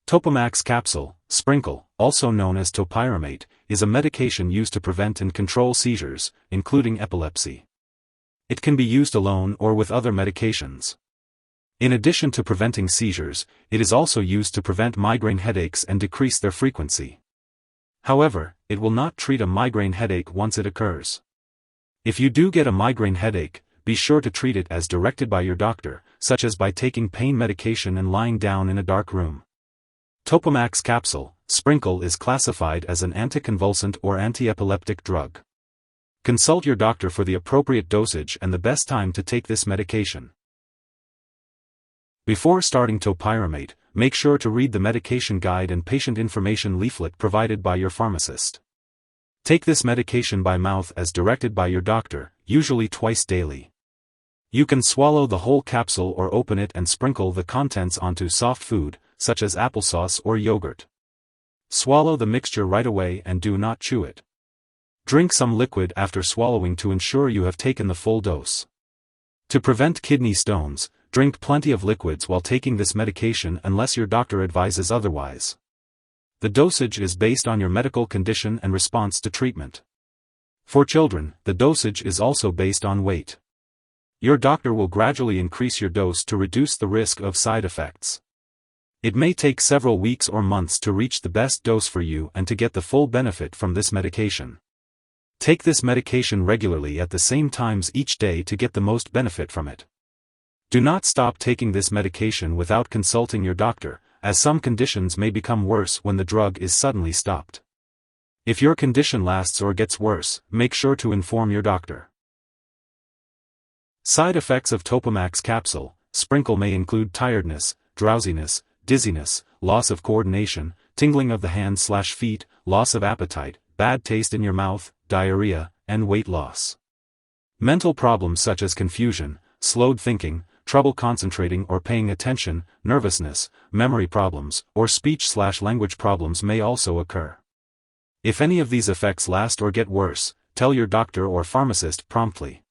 Topamax Capsule, sprinkle, also known as topiramate, is a medication used to prevent and control seizures, including epilepsy. It can be used alone or with other medications. In addition to preventing seizures, it is also used to prevent migraine headaches and decrease their frequency. However, it will not treat a migraine headache once it occurs. If you do get a migraine headache, be sure to treat it as directed by your doctor, such as by taking pain medication and lying down in a dark room. Topamax Capsule, sprinkle is classified as an anticonvulsant or antiepileptic drug. Consult your doctor for the appropriate dosage and the best time to take this medication. Before starting topiramate, make sure to read the medication guide and patient information leaflet provided by your pharmacist. Take this medication by mouth as directed by your doctor, usually twice daily. You can swallow the whole capsule or open it and sprinkle the contents onto soft food, such as applesauce or yogurt. Swallow the mixture right away and do not chew it. Drink some liquid after swallowing to ensure you have taken the full dose. To prevent kidney stones, drink plenty of liquids while taking this medication unless your doctor advises otherwise. The dosage is based on your medical condition and response to treatment. For children, the dosage is also based on weight. Your doctor will gradually increase your dose to reduce the risk of side effects. It may take several weeks or months to reach the best dose for you and to get the full benefit from this medication. Take this medication regularly at the same times each day to get the most benefit from it. Do not stop taking this medication without consulting your doctor, as some conditions may become worse when the drug is suddenly stopped. If your condition lasts or gets worse, make sure to inform your doctor. Side effects of Topamax Capsule, sprinkle may include tiredness, drowsiness, dizziness, loss of coordination, tingling of the hands/feet, loss of appetite, bad taste in your mouth, diarrhea, and weight loss. Mental problems such as confusion, slowed thinking, trouble concentrating or paying attention, nervousness, memory problems, or speech/language problems may also occur. If any of these effects last or get worse, tell your doctor or pharmacist promptly.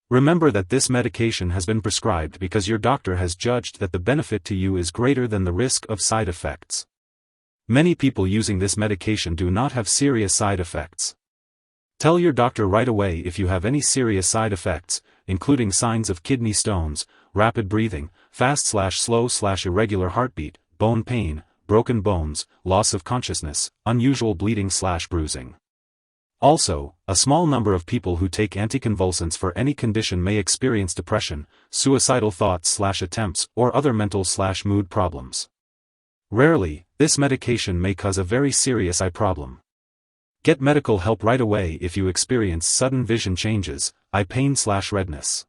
Remember that this medication has been prescribed because your doctor has judged that the benefit to you is greater than the risk of side effects. Many people using this medication do not have serious side effects. Tell your doctor right away if you have any serious side effects, including signs of kidney stones, rapid breathing, fast/slow/irregular heartbeat, bone pain, broken bones, loss of consciousness, unusual bleeding/bruising. Also, a small number of people who take anticonvulsants for any condition may experience depression, suicidal thoughts/attempts, or other mental/mood problems. Rarely, this medication may cause a very serious eye problem. Get medical help right away if you experience sudden vision changes, eye pain/redness.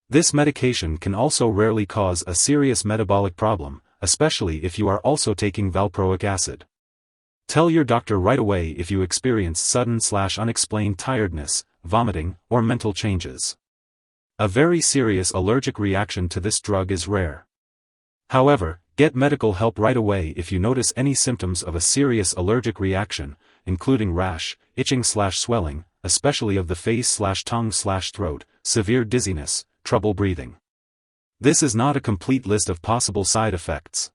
This medication can also rarely cause a serious metabolic problem, especially if you are also taking valproic acid. Tell your doctor right away if you experience sudden/unexplained tiredness, vomiting, or mental changes. A very serious allergic reaction to this drug is rare. However, get medical help right away if you notice any symptoms of a serious allergic reaction, including rash, itching/swelling, especially of the face/tongue/throat, severe dizziness, trouble breathing. This is not a complete list of possible side effects.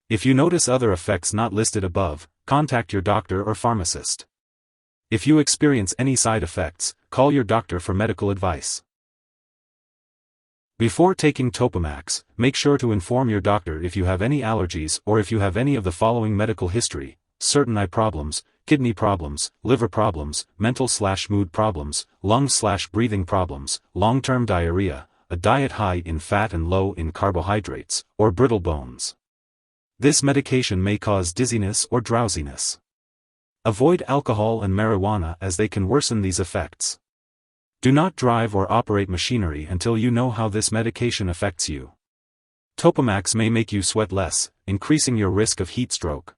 If you notice other effects not listed above, contact your doctor or pharmacist. If you experience any side effects, call your doctor for medical advice. Before taking Topamax, make sure to inform your doctor if you have any allergies or if you have any of the following medical history: certain eye problems, kidney problems, liver problems, mental/mood problems, lung/breathing problems, long-term diarrhea, a diet high in fat and low in carbohydrates, or brittle bones. This medication may cause dizziness or drowsiness. Avoid alcohol and marijuana as they can worsen these effects. Do not drive or operate machinery until you know how this medication affects you. Topamax may make you sweat less, increasing your risk of heat stroke.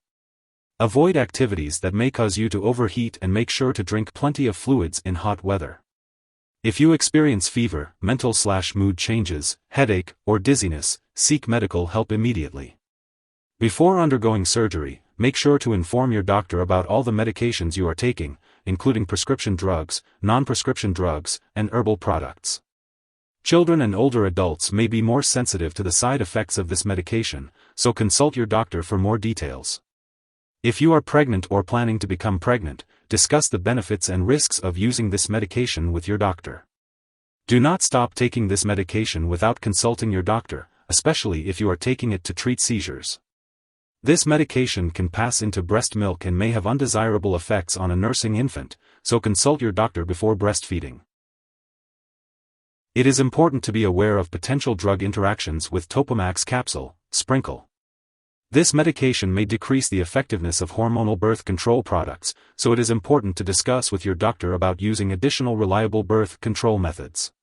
Avoid activities that may cause you to overheat and make sure to drink plenty of fluids in hot weather. If you experience fever, mental/mood changes, headache, or dizziness, seek medical help immediately. Before undergoing surgery, make sure to inform your doctor about all the medications you are taking, including prescription drugs, non-prescription drugs, and herbal products. Children and older adults may be more sensitive to the side effects of this medication, so consult your doctor for more details. If you are pregnant or planning to become pregnant, discuss the benefits and risks of using this medication with your doctor. Do not stop taking this medication without consulting your doctor, especially if you are taking it to treat seizures. This medication can pass into breast milk and may have undesirable effects on a nursing infant, so consult your doctor before breastfeeding. It is important to be aware of potential drug interactions with Topamax Capsule, Sprinkle. This medication may decrease the effectiveness of hormonal birth control products, so it is important to discuss with your doctor about using additional reliable birth control methods.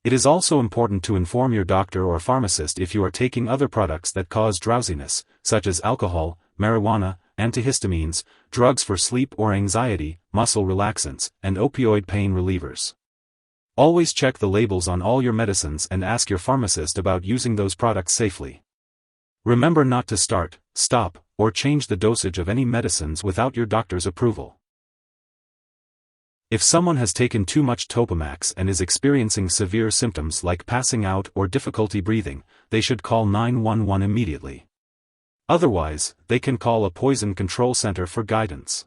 It is also important to inform your doctor or pharmacist if you are taking other products that cause drowsiness, such as alcohol, marijuana, antihistamines, drugs for sleep or anxiety, muscle relaxants, and opioid pain relievers. Always check the labels on all your medicines and ask your pharmacist about using those products safely. Remember not to start, stop, or change the dosage of any medicines without your doctor's approval. If someone has taken too much Topamax and is experiencing severe symptoms like passing out or difficulty breathing, they should call 911 immediately. Otherwise, they can call a poison control center for guidance.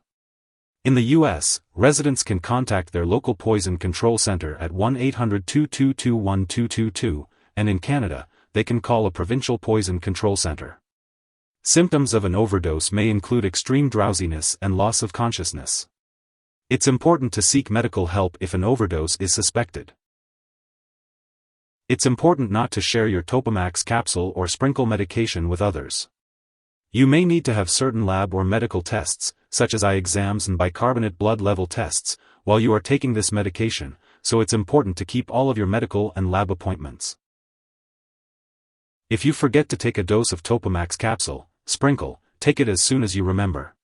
In the U.S., residents can contact their local poison control center at 1-800-222-1222, and in Canada, they can call a provincial poison control center. Symptoms of an overdose may include extreme drowsiness and loss of consciousness. It's important to seek medical help if an overdose is suspected. It's important not to share your Topamax capsule or Sprinkle medication with others. You may need to have certain lab or medical tests, such as eye exams and bicarbonate blood level tests, while you are taking this medication, so it's important to keep all of your medical and lab appointments. If you forget to take a dose of Topamax capsule, Sprinkle, take it as soon as you remember.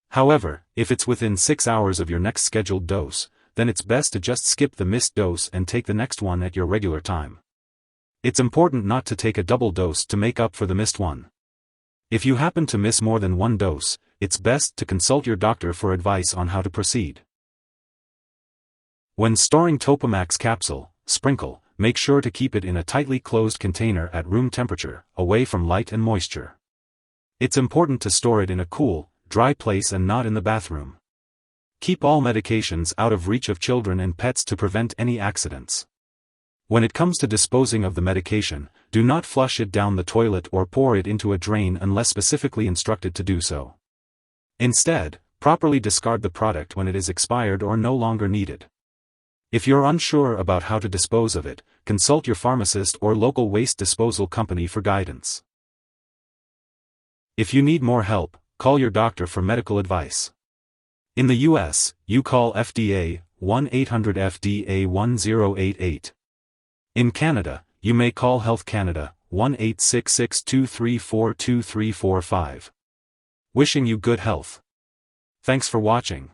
However, if it's within 6 hours of your next scheduled dose, then it's best to just skip the missed dose and take the next one at your regular time. It's important not to take a double dose to make up for the missed one. If you happen to miss more than one dose, it's best to consult your doctor for advice on how to proceed. When storing Topamax capsule, Sprinkle, make sure to keep it in a tightly closed container at room temperature, away from light and moisture. It's important to store it in a cool, dry place and not in the bathroom. Keep all medications out of reach of children and pets to prevent any accidents. When it comes to disposing of the medication, do not flush it down the toilet or pour it into a drain unless specifically instructed to do so. Instead, properly discard the product when it is expired or no longer needed. If you're unsure about how to dispose of it, consult your pharmacist or local waste disposal company for guidance. If you need more help, call your doctor for medical advice. In the U.S., you call FDA, 1-800-FDA-1088. In Canada, you may call Health Canada, 1-866-234-2345. Wishing you good health. Thanks for watching.